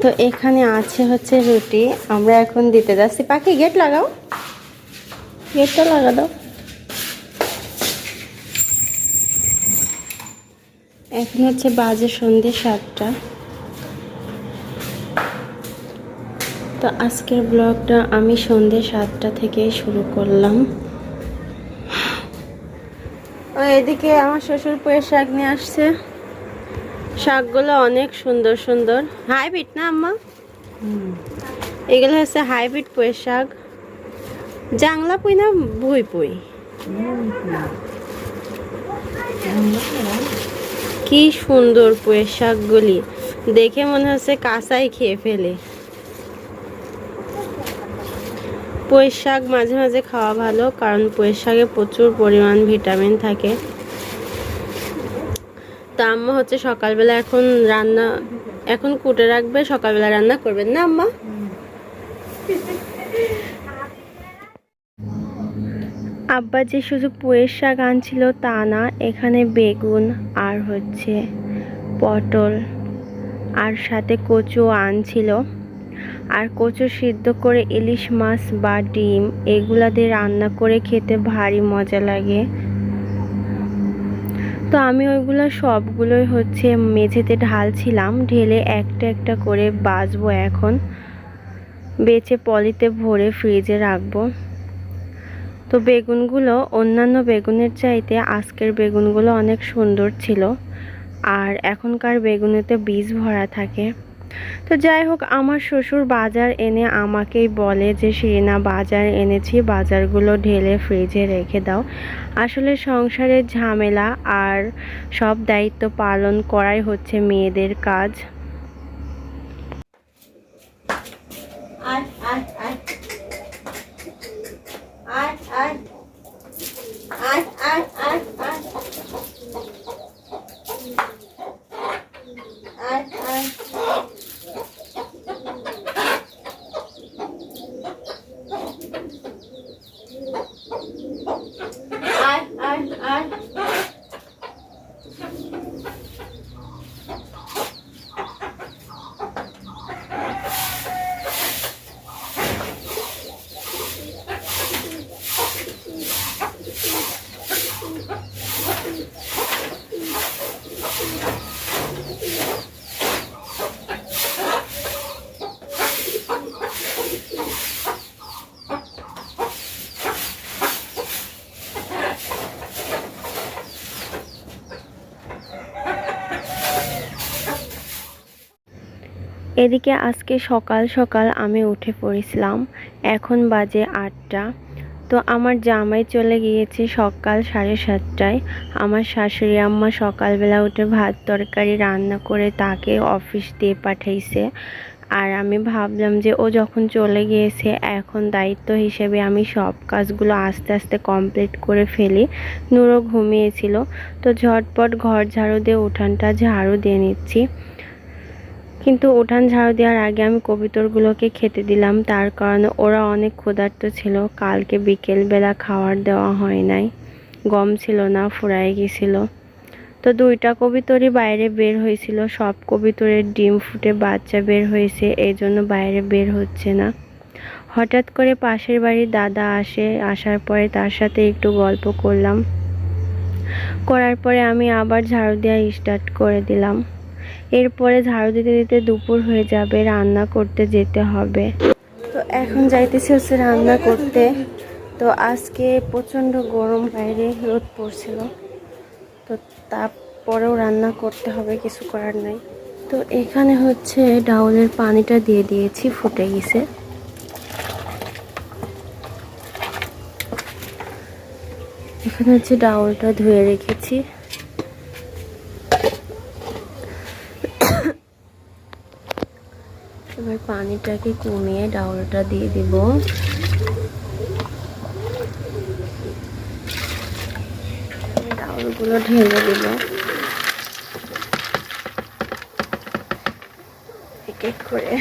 তো এখানে আছে হচ্ছে রুটি, আমরা এখন দিতে যাচ্ছি। পাখি গেট লাগাও, গেটটা লাগা দাও। এখন হচ্ছে বাজে সন্ধ্যে 7টা। তো আজকের ব্লগটা আমি সন্ধ্যে 7টা থেকে শুরু করলাম। এদিকে আমার শ্বশুর পুঁইয়ের শাক নিয়ে আসছে। শাকগুলো অনেক সুন্দর সুন্দর, হাইব্রিড না আম্মা? এগুলো হচ্ছে হাইব্রিড পুঁইয়ের শাক। জাংলা পুঁই না ভুই পুঁই? কি সুন্দর পুঁইয়ের শাকগুলি, দেখে মনে হচ্ছে কাঁচাই খেয়ে ফেলে। পুঁইয়ের শাক মাঝে মাঝে খাওয়া ভালো, কারণ পুঁইয়ের শাকে প্রচুর পরিমাণ ভিটামিন থাকে। তা আম্মা হচ্ছে সকালবেলা এখন রান্না, এখন কুটে রাখবে, সকালবেলা রান্না করবেন না আম্মা? আব্বা যে শুধু পুঁইয়ের শাক আনছিল তা না, এখানে বেগুন আর হচ্ছে পটল আর সাথে কচু আনছিল। আর কচু সিদ্ধ করে ইলিশ মাছ বা ডিম এগুলা দিয়ে রান্না করে খেতে ভারী মজা লাগে। তো আমি ওইগুলো সবগুলোই হচ্ছে মেঝেতে ঢালছিলাম, ঢেলে একটা একটা করে বাছবো। এখন বেছে পলিতে ভরে ফ্রিজে রাখবো। তো বেগুনগুলো অন্যান্য বেগুনের চাইতে আজকের বেগুনগুলো অনেক সুন্দর ছিল, আর এখনকার বেগুনেতে বীজ ভরা থাকে। তো যাই হোক, আমার শ্বশুর বাজার এনে আমাকেই বলে যে শিরিনা বাজার এনেছি, বাজারগুলো ঢেলে ফ্রিজে রেখে দাও। আসলে সংসারের ঝামেলা আর সব দায়িত্ব পালন করাই হচ্ছে মেয়েদের কাজ। এদিকে আজকে সকাল সকাল আমি উঠে পড়েছিলাম, এখন বাজে 8টা। তো আমার জামাই চলে গিয়েছে সকাল 7:30টায়। আমার শাশুড়ি আম্মা সকালবেলা উঠে ভাত তরকারি রান্না করে তাকে অফিস দিয়ে পাঠাইছে। আর আমি ভাবলাম যে ও যখন চলে গিয়েছে, এখন দায়িত্ব হিসেবে আমি সব কাজগুলো আস্তে আস্তে কমপ্লিট করে ফেলি। নুরও ঘুমিয়েছিল, তো ঝটপট ঘর ঝাড়ু দিয়ে উঠানটা ঝাড়ু দিয়ে নিচ্ছি। কিন্তু উঠান ঝাড়ু দেওয়ার আগে আমি কবুতরগুলোকে খেতে দিলাম, তার কারণে ওরা অনেক ক্ষুধার্ত ছিল। কালকে বিকেলবেলা খাবার দেওয়া হয় নাই, গম ছিল না, ফুরাই গেছিল। তো 2টা কবুতরই বাইরে বের হয়েছিল, সব কবুতরের ডিম ফুটে বাচ্চা বের হয়েছে, এই জন্য বাইরে বের হচ্ছে না। হঠাৎ করে পাশের বাড়ির দাদা আসার পরে তার সাথে একটু গল্প করলাম, করার পরে আমি আবার ঝাড়ু দেওয়া স্টার্ট করে দিলাম। এরপরে ঝাড়ু দিতে দিতে দুপুর হয়ে যাবে, রান্না করতে যেতে হবে। তো এখন যাইতেছি হচ্ছে রান্না করতে। তো আজকে প্রচণ্ড গরম, বাইরে রোদ পড়ছিল, তো তারপরেও রান্না করতে হবে, কিছু করার নাই। তো এখানে হচ্ছে ডাউলের পানিটা দিয়ে দিয়েছি, ফুটে গেছে। এখানে হচ্ছে ডাউলটা ধুয়ে রেখেছি। এবার পানিটাকে কমিয়ে ডাউলটা দিয়ে দিব। ডাউলগুলো ঢেলে দিব এক এক করে।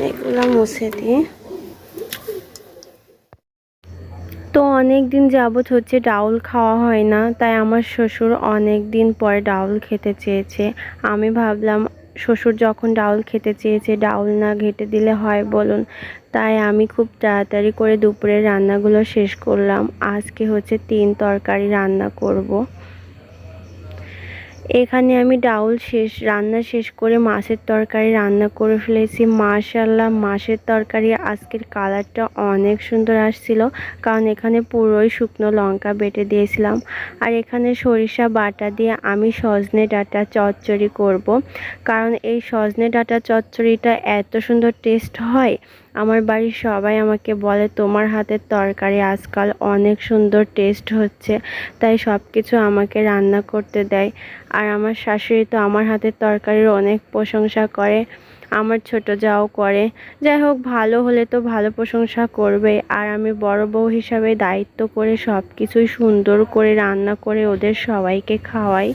এগুলো মুছে দিয়ে অনেক দিন যাবৎ হচ্ছে ডাউল খাওয়া হয় না, তাই আমার শ্বশুর অনেক দিন পরে ডাউল খেতে চেয়েছে। আমি ভাবলাম শ্বশুর যখন ডাউল খেতে চেয়েছে, ডাউল না ঘেঁটে দিলে হয় বলুন। তাই আমি খুব তাড়াতাড়ি করে দুপুরের রান্নাগুলো শেষ করলাম। আজকে হচ্ছে 3 তরকারি রান্না করব। এখানে আমি রান্না শেষ করে মাছের তরকারি রান্না করে ফেলেছি। মাশাআল্লাহ, মাছের তরকারি আজকের কালারটা অনেক সুন্দর আসছিল, কারণ এখানে পুরোই শুকনো লঙ্কা বেটে দিয়েছিলাম। আর এখানে সরিষা বাটা দিয়ে আমি সজনে ডাঁটা চচ্চড়ি করব, কারণ এই সজনে ডাঁটা চচ্চড়িটা এত সুন্দর টেস্ট হয়। আমার বাড়ির সবাই আমাকে বলে তোমার হাতের তরকারি আজকাল অনেক সুন্দর টেস্ট হচ্ছে, তাই সব কিছু আমাকে রান্না করতে দেয়। আর আমার শাশুড়ি তো আমার হাতের তরকারির অনেক প্রশংসা করে, আমার ছোট যাও করে। যাই হোক, ভালো হলে তো ভালো প্রশংসা করবে। আর আমি বড় বউ হিসাবে দায়িত্ব করে সব কিছুই সুন্দর করে রান্না করে ওদের সবাইকে খাওয়াই।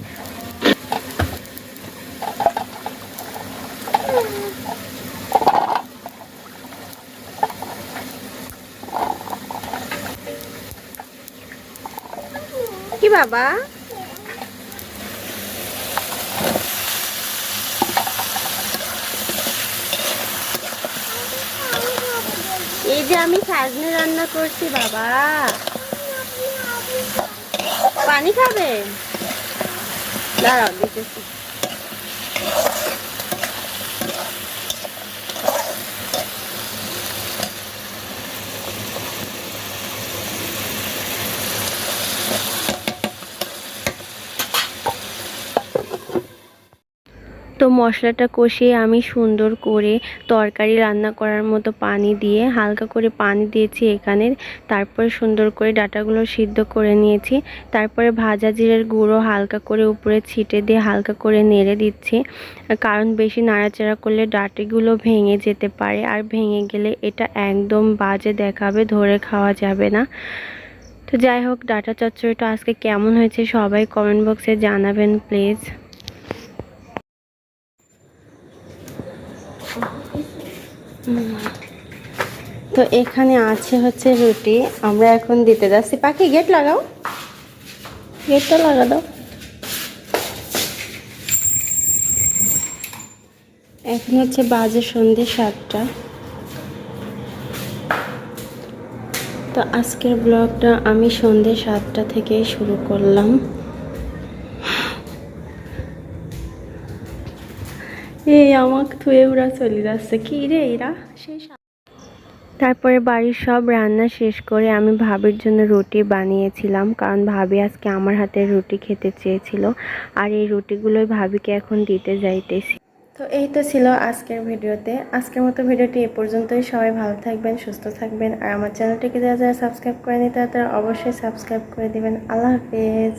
কি বাবা, এই যে আমি সাজনে রান্না করছি বাবা। পানি খাবে? দাঁড়াও দিতেছি। তো মশলাটা কষিয়ে আমি সুন্দর করে তরকারি রান্না করার মতো পানি দিয়ে হালকা করে পানি দিয়েছি এখানে। তারপরে সুন্দর করে ডাঁটাগুলো সিদ্ধ করে নিয়েছি। তারপরে ভাজা জিরের গুঁড়ো হালকা করে উপরে ছিটে দিয়ে হালকা করে নেড়ে দিচ্ছি, কারণ বেশি নাড়াচাড়া করলে ডাঁটিগুলো ভেঙে যেতে পারে, আর ভেঙে গেলে এটা একদম বাজে দেখাবে, ধরে খাওয়া যাবে না। তো যাই হোক, ডাঁটা চচ্চড়িটা আজকে কেমন হয়েছে সবাই কমেন্ট বক্সে জানাবেন প্লিজ। তো এখানে আছে হচ্ছে রুটি, আমরা এখন দিতে যাচ্ছি। পাখি গেট লাগাও, গেটটা লাগা দাও। এখন হচ্ছে বাজে সন্ধ্যে 7টা। তো আজকের ব্লগটা আমি সন্ধ্যে 7টা থেকেই শুরু করলাম। এই আমাকে থুয়ে ওরা চলে যাচ্ছে, কি রে এরা। তারপরে বাড়ির সব রান্না শেষ করে আমি ভাবির জন্য রুটি বানিয়েছিলাম, কারণ ভাবি আজকে আমার হাতের রুটি খেতে চেয়েছিল। আর এই রুটিগুলোই ভাবিকে এখন দিতে যাইতেছি। তো এই তো ছিল আজকের ভিডিওতে। আজকের মতো ভিডিওটি এ পর্যন্তই। সবাই ভালো থাকবেন, সুস্থ থাকবেন। আর আমার চ্যানেলটিকে যারা যারা সাবস্ক্রাইব করেনি তারা অবশ্যই সাবস্ক্রাইব করে দিবেন। আল্লাহ হাফেজ।